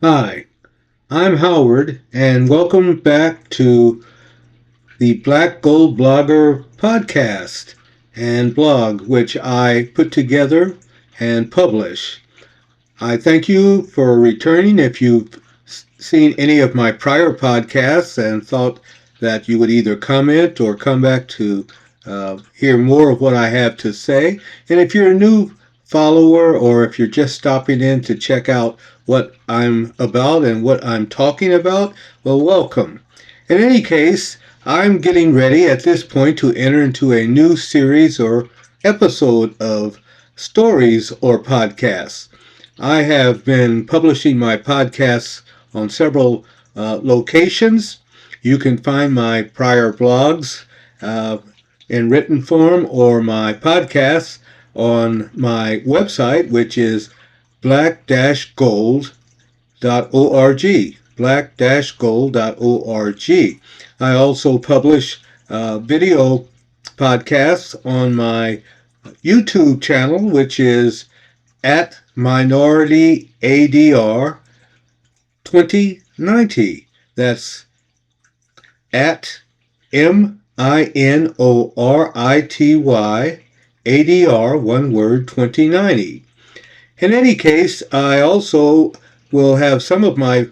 Hi, I'm Howard, and welcome back to the BlackGoldBloggr podcast and blog, which I put together and publish. I thank you for returning. If you've seen any of my prior podcasts and thought that you would either comment or come back to hear more of what I have to say. And if you're a new follower or if you're just stopping in to check out what I'm about and what I'm talking about, well, welcome. In any case, I'm getting ready at this point to enter into a new series or episode of stories or podcasts. I have been publishing my podcasts on several locations. You can find my prior blogs in written form or my podcasts on my website, which is black-gold.org. Black-gold.org. I also publish video podcasts on my YouTube channel, which is at Minority ADR 2090. That's at MINORITY ADR, one word, 2090. In any case, I also will have some of my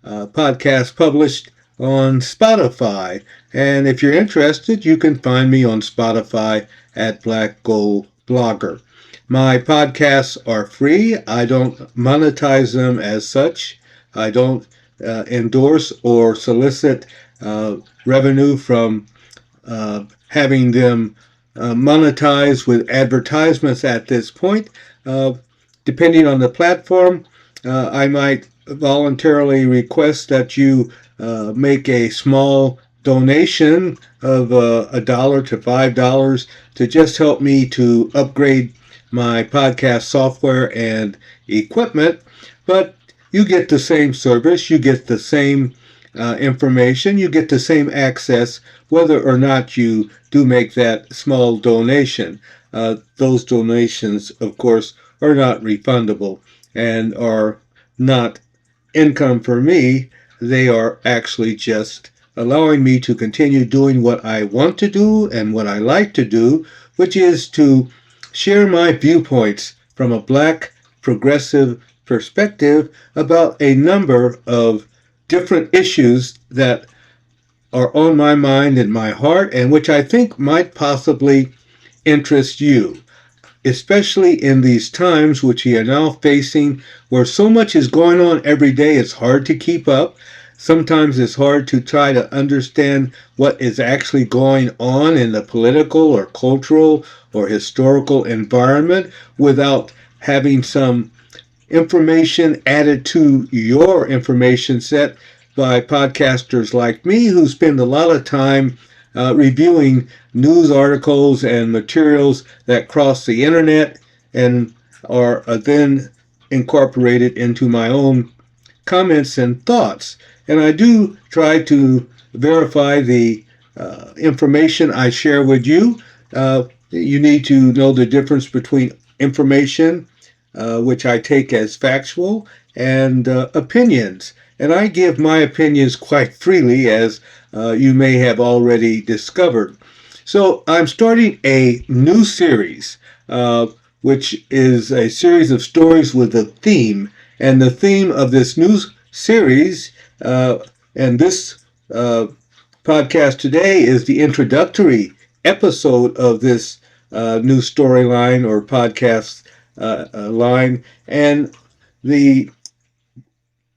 podcasts published on Spotify. And if you're interested, you can find me on Spotify at BlackGoldBloggr. My podcasts are free. I don't monetize them as such. I don't endorse or solicit revenue from having them monetized with advertisements at this point. Depending on the platform, I might voluntarily request that you make a small donation of $1 to $5 to just help me to upgrade my podcast software and equipment. But you get the same service, you get the same information, you get the same access whether or not you do make that small donation. Those donations, of course, are not refundable and are not income for me. They are actually just allowing me to continue doing what I want to do and what I like to do, which is to share my viewpoints from a black progressive perspective about a number of different issues that are on my mind and my heart, and which I think might possibly interest you, especially in these times which we are now facing, where so much is going on every day, it's hard to keep up. Sometimes it's hard to try to understand what is actually going on in the political or cultural or historical environment without having some information added to your information set by podcasters like me who spend a lot of time reviewing news articles and materials that cross the internet and are then incorporated into my own comments and thoughts. And I do try to verify the information I share with you. You need to know the difference between information, which I take as factual, and opinions. And I give my opinions quite freely, as you may have already discovered. So I'm starting a new series, which is a series of stories with a theme. And the theme of this new series and this podcast today is the introductory episode of this new storyline or podcast line. And the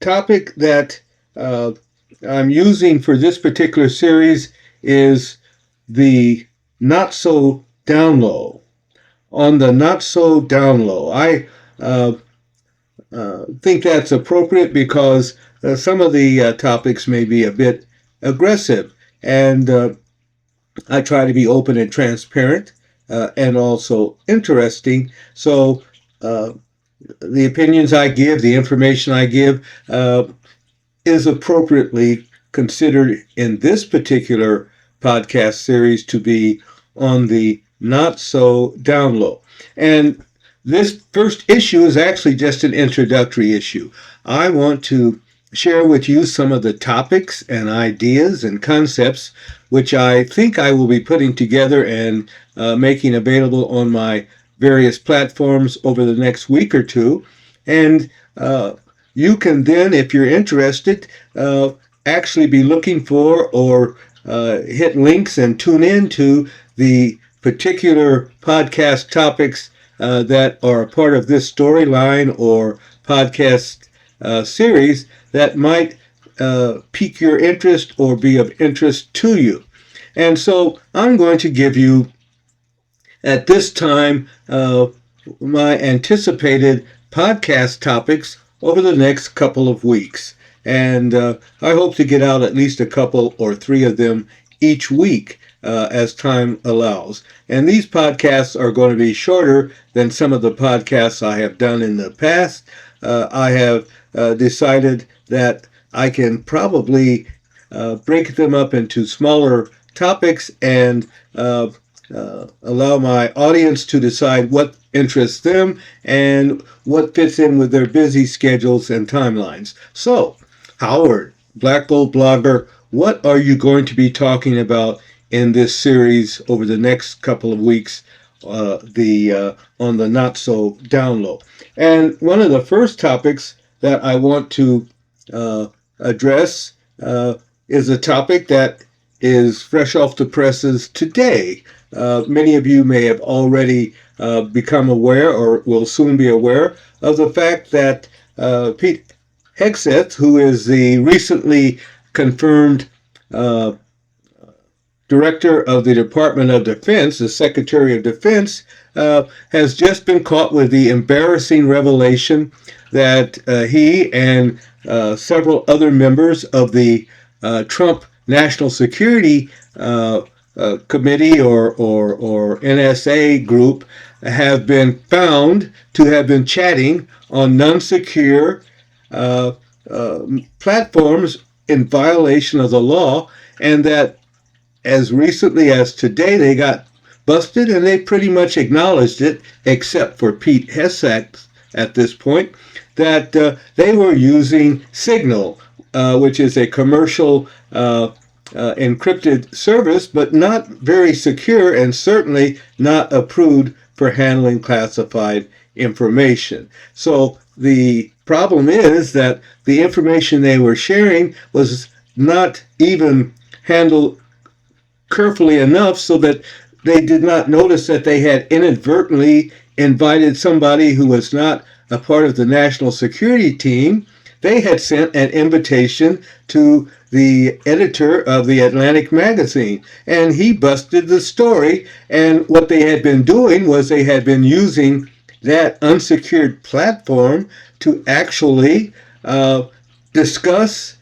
topic that I'm using for this particular series is the not so down low. On the not so down low. I think that's appropriate because some of the topics may be a bit aggressive, and I try to be open and transparent and also interesting. So the opinions I give, the information I give, is appropriately considered in this particular podcast series to be on the not so down low. And this first issue is actually just an introductory issue. I want to share with you some of the topics and ideas and concepts which I think I will be putting together and making available on my various platforms over the next week or two. And you can then, if you're interested, actually be looking for or hit links and tune in to the particular podcast topics that are a part of this storyline or podcast series that might pique your interest or be of interest to you. And so I'm going to give you, at this time, my anticipated podcast topics over the next couple of weeks. And I hope to get out at least a couple or three of them each week as time allows. And these podcasts are going to be shorter than some of the podcasts I have done in the past. I have decided that I can probably break them up into smaller topics and allow my audience to decide what interests them and what fits in with their busy schedules and timelines. So, Howard, BlackGoldBloggr, what are you going to be talking about in this series over the next couple of weeks on the Not So Down Low? And one of the first topics that I want to address is a topic that is fresh off the presses today. Many of you may have already become aware or will soon be aware of the fact that Pete Hegseth, who is the recently confirmed Director of the Department of Defense, the Secretary of Defense, has just been caught with the embarrassing revelation that he and several other members of the Trump National Security Committee or NSA group have been found to have been chatting on non-secure platforms in violation of the law, and that as recently as today they got busted, and they pretty much acknowledged it, except for Pete Hegseth at this point, that they were using Signal, which is a commercial encrypted service, but not very secure and certainly not approved for handling classified information. So the problem is that the information they were sharing was not even handled carefully enough so that they did not notice that they had inadvertently invited somebody who was not a part of the national security team. They had sent an invitation to the editor of the Atlantic magazine, and he busted the story. And what they had been doing was they had been using that unsecured platform to actually discuss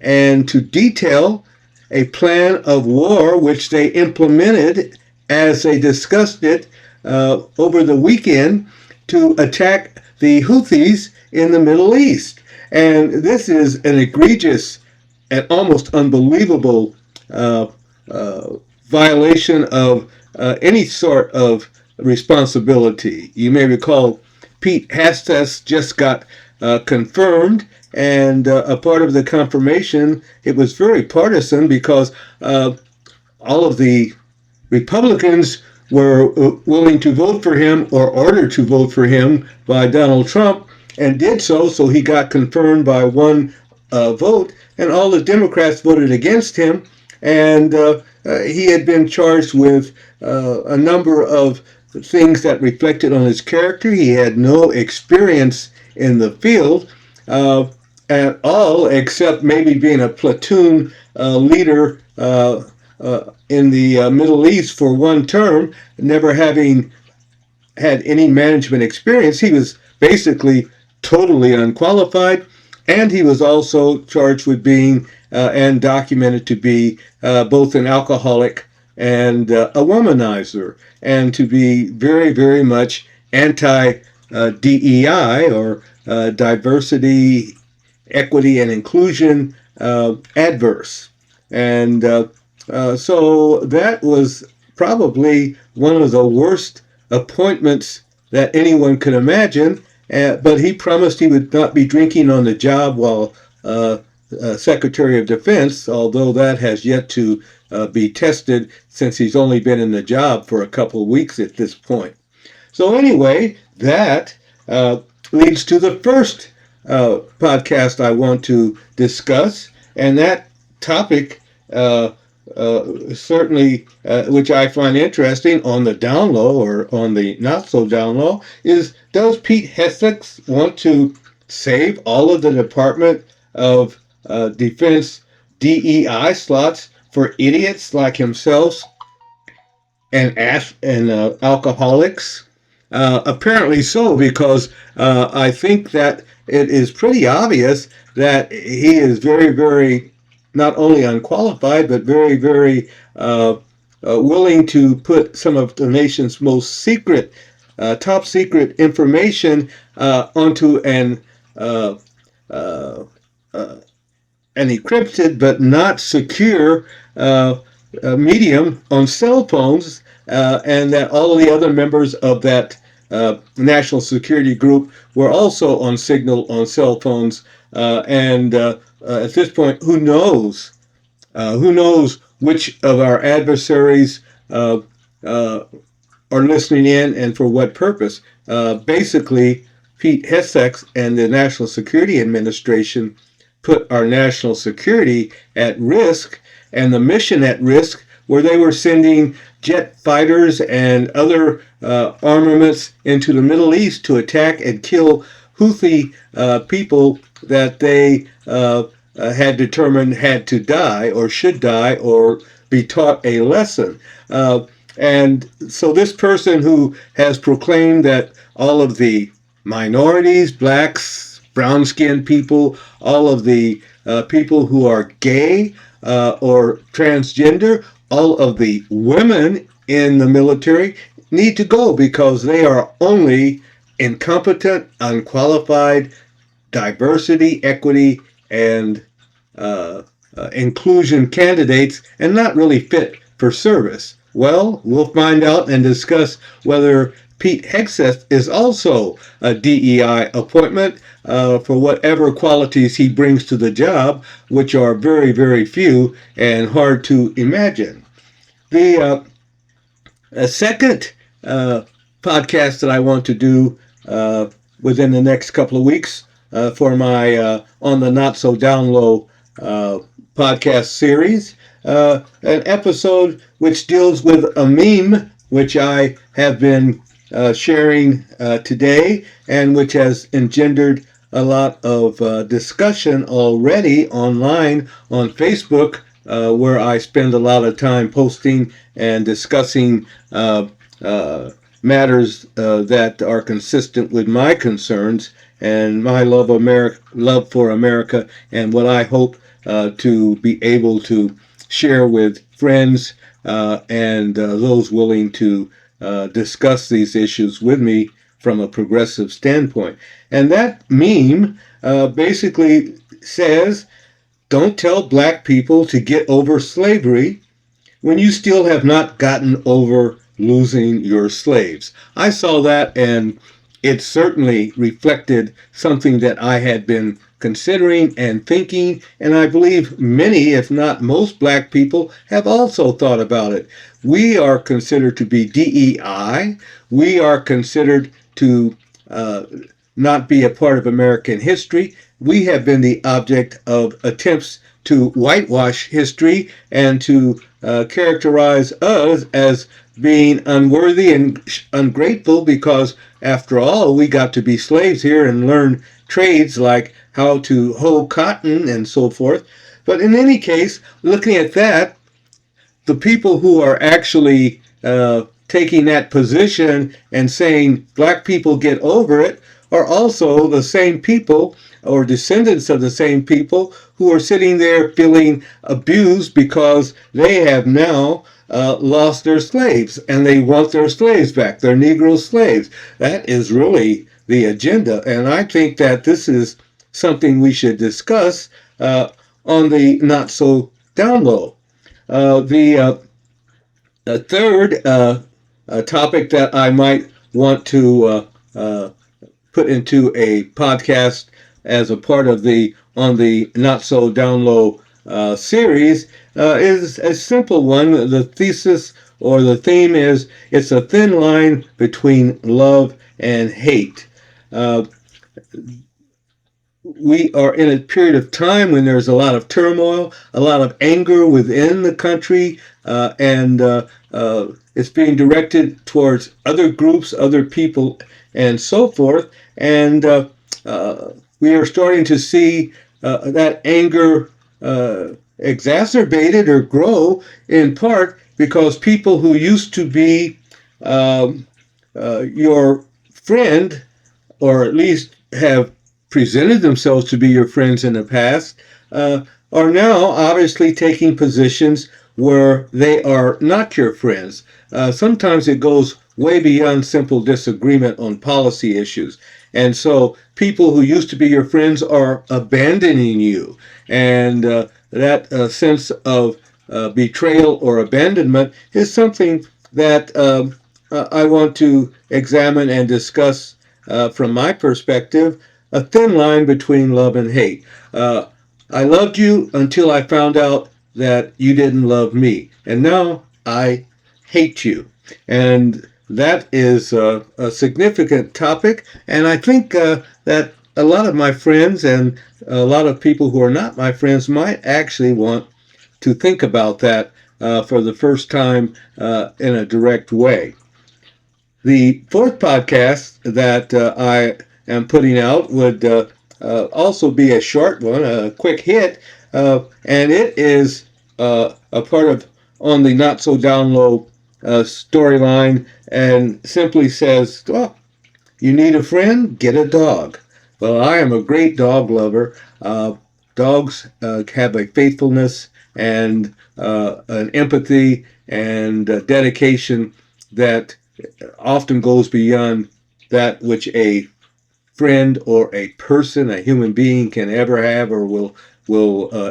and to detail a plan of war which they implemented as they discussed it over the weekend to attack the Houthis in the Middle East. And this is an egregious and almost unbelievable violation of any sort of responsibility. You may recall Pete Hegseth just got confirmed, and a part of the confirmation, it was very partisan because all of the Republicans were willing to vote for him or ordered to vote for him by Donald Trump, and did so, so he got confirmed by one vote, and all the Democrats voted against him, and he had been charged with a number of things that reflected on his character. He had no experience in the field at all, except maybe being a platoon leader in the Middle East for one term, never having had any management experience. He was basically totally unqualified, and he was also charged with being and documented to be both an alcoholic and a womanizer, and to be very, very much anti-DEI or diversity, equity, and inclusion adverse. And so that was probably one of the worst appointments that anyone could imagine. But he promised he would not be drinking on the job while Secretary of Defense, although that has yet to be tested since he's only been in the job for a couple of weeks at this point. So anyway, that leads to the first podcast I want to discuss, and that topic certainly, which I find interesting on the down low or on the not so down low, is does Pete Hegseth want to save all of the Department of Defense DEI slots for idiots like himself and alcoholics? Apparently so, because I think that it is pretty obvious that he is very, very not only unqualified, but very, very willing to put some of the nation's most secret, top secret information onto an encrypted but not secure medium on cell phones, and that all of the other members of that national security group were also on Signal on cell phones. And at this point, who knows? Who knows which of our adversaries are listening in and for what purpose? Basically, Pete Hegseth and the National Security Administration put our national security at risk and the mission at risk, where they were sending jet fighters and other armaments into the Middle East to attack and kill Houthi people that they had determined had to die or should die or be taught a lesson. And so this person who has proclaimed that all of the minorities, blacks, brown-skinned people, all of the people who are gay or transgender, all of the women in the military need to go because they are only incompetent, unqualified, diversity, equity, and inclusion candidates and not really fit for service. Well, we'll find out and discuss whether Pete Hegseth is also a DEI appointment for whatever qualities he brings to the job, which are very, very few and hard to imagine. The second podcast that I want to do within the next couple of weeks for my On the Not So Down Low podcast series, an episode which deals with a meme which I have been sharing today and which has engendered a lot of discussion already online on Facebook, where I spend a lot of time posting and discussing matters that are consistent with my concerns and my love for America, and what I hope to be able to share with friends and those willing to discuss these issues with me from a progressive standpoint. And that meme basically says, don't tell black people to get over slavery when you still have not gotten over losing your slaves. I saw that, and it certainly reflected something that I had been considering and thinking, and I believe many, if not most, black people have also thought about it. We are considered to be DEI. We are considered to not be a part of American history. We have been the object of attempts to whitewash history and to characterize us as being unworthy and ungrateful because, after all, we got to be slaves here and learn trades like how to hoe cotton and so forth. But in any case, looking at that, the people who are actually taking that position and saying black people get over it are also the same people or descendants of the same people who are sitting there feeling abused because they have now lost their slaves and they want their slaves back, their Negro slaves. That is really the agenda. And I think that this is something we should discuss on the Not So Down Low. The third topic that I might want to put into a podcast as a part of the on the Not So Down Low series is a simple one. The thesis or the theme is it's a thin line between love and hate. Uh, we are in a period of time when there's a lot of turmoil, a lot of anger within the country, and it's being directed towards other groups, other people, and so forth. And we are starting to see that anger exacerbated or grow in part because people who used to be your friend, or at least have presented themselves to be your friends in the past, are now obviously taking positions where they are not your friends. Sometimes it goes way beyond simple disagreement on policy issues. And so people who used to be your friends are abandoning you. And that sense of betrayal or abandonment is something that I want to examine and discuss from my perspective, a thin line between love and hate. I loved you until I found out that you didn't love me. And now I hate you. And that is a significant topic. And I think that a lot of my friends and a lot of people who are not my friends might actually want to think about that for the first time in a direct way. The fourth podcast that I am putting out would also be a short one, a quick hit, and it is a part of on the Not So Down Low storyline, and simply says, "Oh, you need a friend? Get a dog." Well, I am a great dog lover. Dogs have a faithfulness and an empathy and dedication that often goes beyond that which a friend or a person, a human being, can ever have or will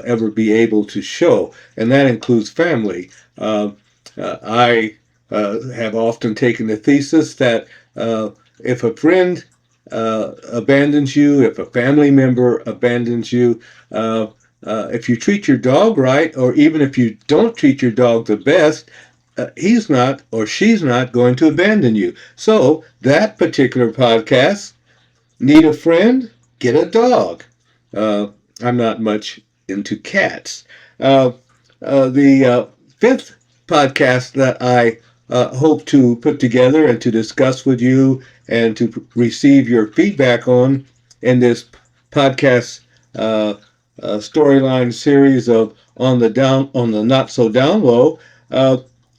ever be able to show, and that includes family. I have often taken the thesis that if a friend abandons you, if a family member abandons you, if you treat your dog right, or even if you don't treat your dog the best, he's not or she's not going to abandon you. So that particular podcast, need a friend? Get a dog. I'm not much into cats. The fifth podcast that I hope to put together and to discuss with you and to receive your feedback on in this podcast storyline series of on the Not So Down Low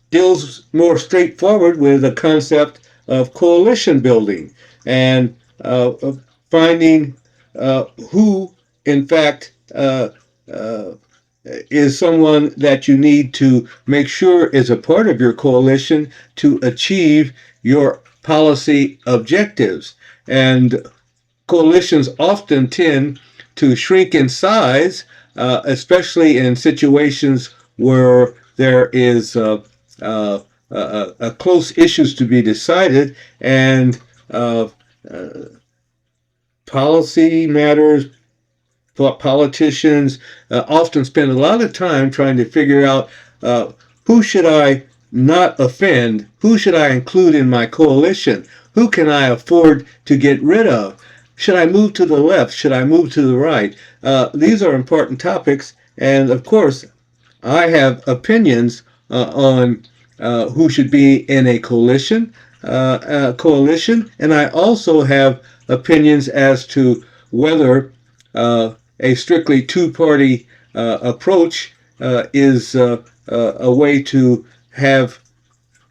deals more straightforward with the concept of coalition building and finding who, in fact, is someone that you need to make sure is a part of your coalition to achieve your policy objectives. And coalitions often tend to shrink in size, especially in situations where there is close issues to be decided, and policy matters. Politicians often spend a lot of time trying to figure out who should I not offend, who should I include in my coalition, who can I afford to get rid of, should I move to the left, should I move to the right. These are important topics, and of course I have opinions on who should be in a coalition, and I also have opinions as to whether a strictly two-party approach is a way to have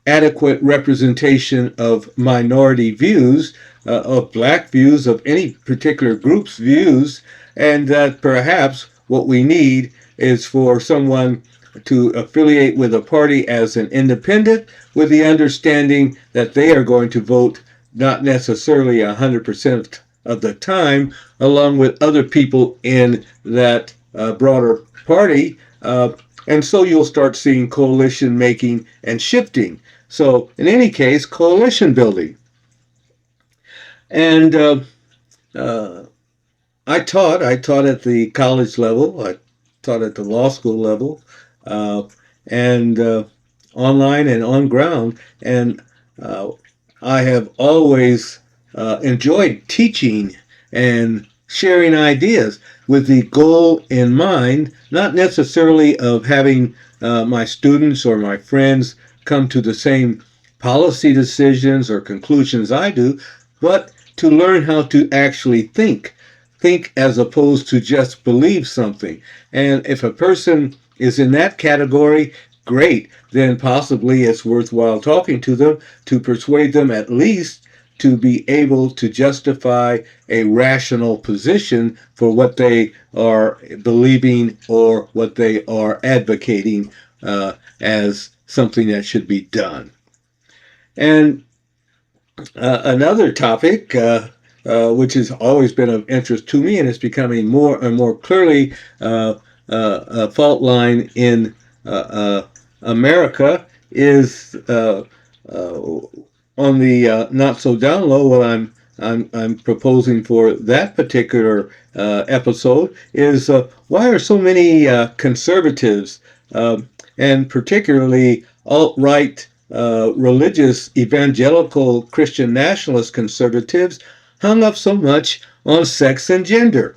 adequate representation of minority views, of black views, of any particular group's views, and that perhaps what we need is for someone to affiliate with a party as an independent with the understanding that they are going to vote not necessarily 100% of the time, along with other people in that broader party. And so you'll start seeing coalition making and shifting. So in any case, coalition building. And uh, I taught at the college level. I taught at the law school level, uh, and online and on ground. And uh, I have always enjoyed teaching and sharing ideas with the goal in mind, not necessarily of having my students or my friends come to the same policy decisions or conclusions I do, but to learn how to actually think as opposed to just believe something. And if a person is in that category, great, then possibly it's worthwhile talking to them to persuade them at least to be able to justify a rational position for what they are believing or what they are advocating as something that should be done. And another topic, which has always been of interest to me and is becoming more and more clearly a fault line in America, is on the not so down low. What I'm proposing for that particular episode is why are so many conservatives and particularly alt-right religious evangelical Christian nationalist conservatives hung up so much on sex and gender?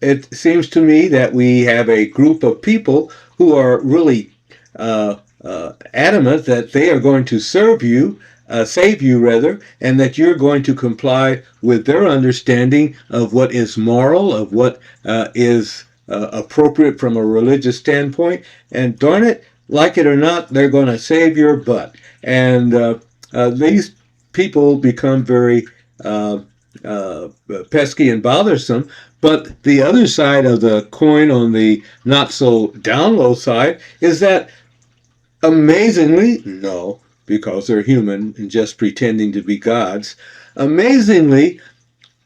It seems to me that we have a group of people who are really adamant that they are going to save you rather, and that you're going to comply with their understanding of what is moral, of what is appropriate from a religious standpoint. And darn it, like it or not, they're going to save your butt. And these people become very pesky and bothersome. But the other side of the coin, on the not so down low side, is that amazingly, no, because they're human and just pretending to be gods, amazingly,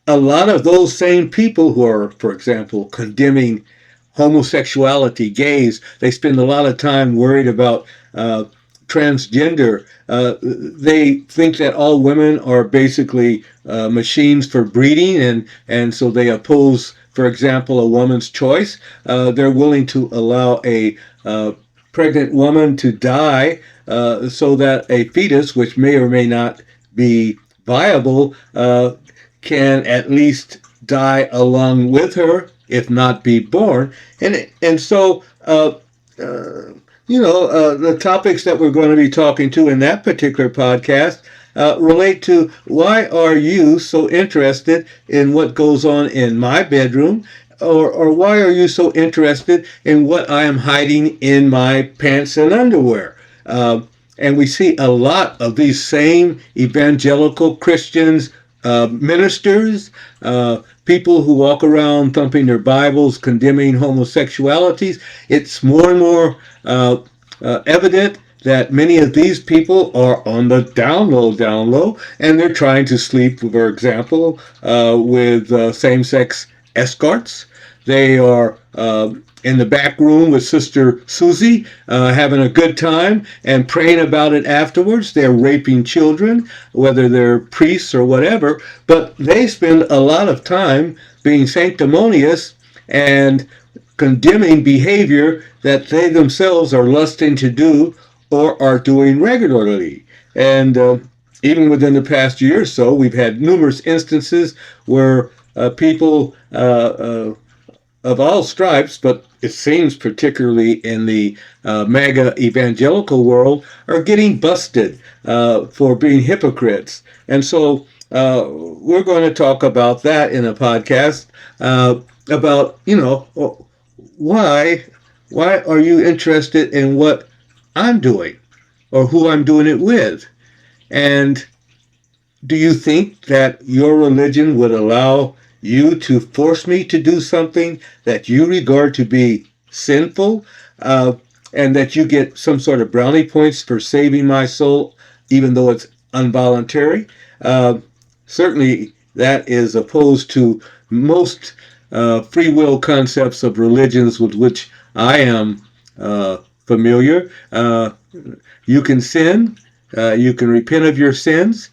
a lot of those same people who are, for example, condemning homosexuality, gays, they spend a lot of time worried about transgender. They think that all women are basically machines for breeding, and so they oppose, for example, a woman's choice. They're willing to allow a pregnant woman to die so that a fetus, which may or may not be viable, can at least die along with her, if not be born. And so the topics that we're going to be talking to in that particular podcast relate to why are you so interested in what goes on in my bedroom, or why are you so interested in what I am hiding in my pants and underwear? And we see a lot of these same evangelical Christians, ministers, people who walk around thumping their Bibles, condemning homosexualities. It's more and more evident that many of these people are on the down low, and they're trying to sleep, for example, with same-sex escorts. They are in the back room with Sister Susie, having a good time and praying about it afterwards. They're raping children, whether they're priests or whatever, but they spend a lot of time being sanctimonious and condemning behavior that they themselves are lusting to do or are doing regularly. And even within the past year or so, we've had numerous instances where people of all stripes, but it seems particularly in the MAGA evangelical world, are getting busted for being hypocrites. And so we're going to talk about that in a podcast about, why are you interested in what I'm doing or who I'm doing it with? And do you think that your religion would allow you to force me to do something that you regard to be sinful, and that you get some sort of brownie points for saving my soul, even though it's involuntary? Certainly, that is opposed to most free will concepts of religions with which I am familiar. You can sin, you can repent of your sins,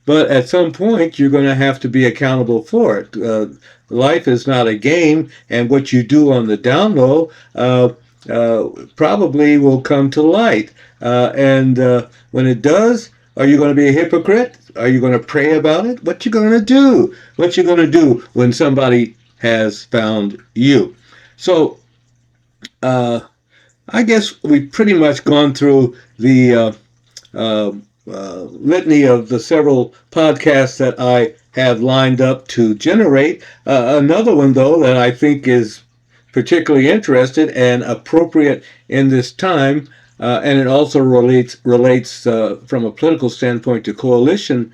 but at some point you're going to have to be accountable for it. Life is not a game, and what you do on the down low probably will come to light. And when it does, are you going to be a hypocrite? Are you going to pray about it? What you going to do? What you going to do when somebody has found you? So I guess we've pretty much gone through the litany of the several podcasts that I have lined up to generate. Another one, though, that I think is particularly interested and appropriate in this time, and it also relates from a political standpoint to coalition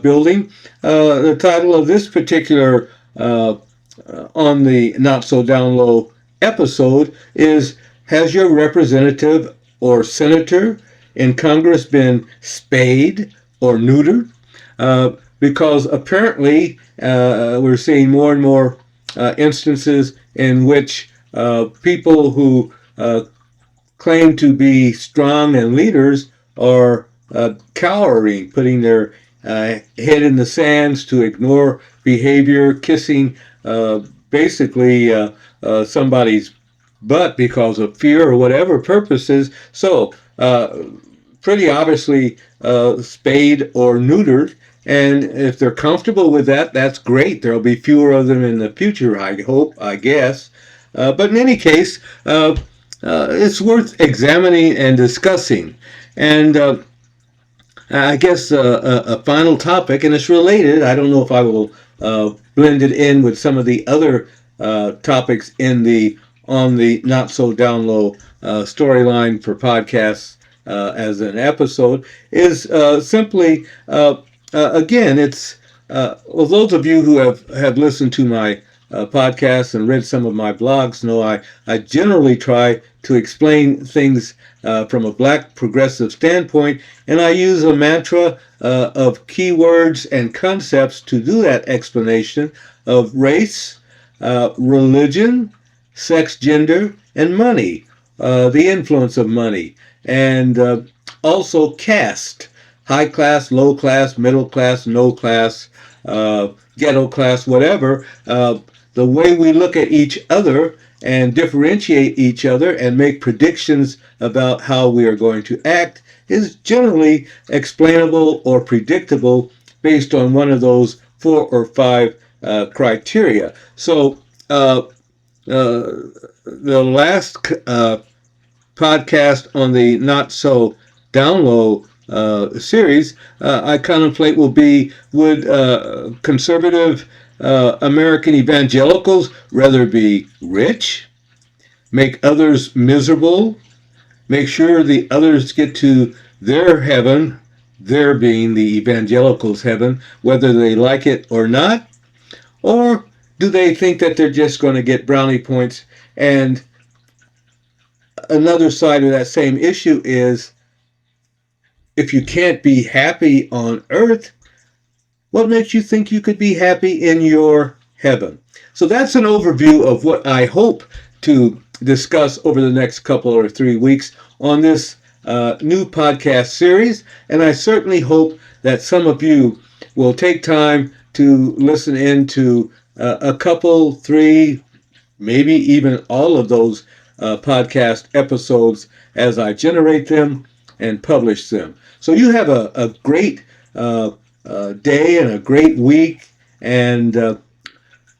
building. The title of this particular on the Not So Down Low episode is, has your representative or senator in Congress been spayed or neutered? Because apparently we're seeing more and more instances in which people who claim to be strong and leaders are cowering, putting their head in the sands to ignore behavior, kissing basically somebody's butt because of fear or whatever purposes. So pretty obviously spayed or neutered. And if they're comfortable with that, that's great. There'll be fewer of them in the future, I hope, I guess. But in any case, it's worth examining and discussing. And I guess a final topic, and it's related. I don't know if I will blend it in with some of the other topics on the Not So Down Low storyline for podcasts as an episode, is simply, again, it's, well, those of you who have listened to my podcasts and read some of my blogs know I generally try to explain things from a Black progressive standpoint, and I use a mantra of keywords and concepts to do that explanation of race, religion, sex, gender, and money, the influence of money, and also caste, high class, low class, middle class, no class, ghetto class, whatever. The way we look at each other and differentiate each other and make predictions about how we are going to act is generally explainable or predictable based on one of those 4 or 5 criteria. So the last podcast on the Not So Down Low series I contemplate will be, would conservative American evangelicals rather be rich, make others miserable, make sure the others get to their heaven, their being the evangelicals' heaven, whether they like it or not? Or do they think that they're just going to get brownie points? And another side of that same issue is, if you can't be happy on earth, what makes you think you could be happy in your heaven? So that's an overview of what I hope to discuss over the next couple or 3 weeks on this new podcast series. And I certainly hope that some of you will take time to listen into a couple, 3, maybe even all of those podcast episodes as I generate them and publish them. So you have a great day and a great week, and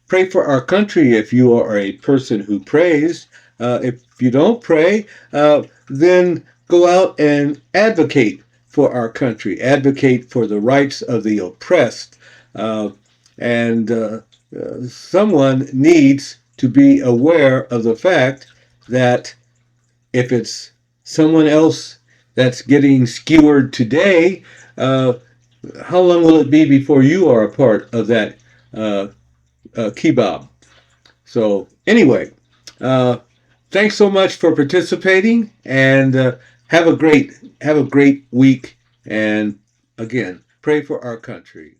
pray for our country if you are a person who prays. If you don't pray, then go out and advocate for our country, advocate for the rights of the oppressed, and someone needs to be aware of the fact that if it's someone else that's getting skewered today, how long will it be before you are a part of that kebab? So anyway, thanks so much for participating, and have a great week. And again, pray for our country.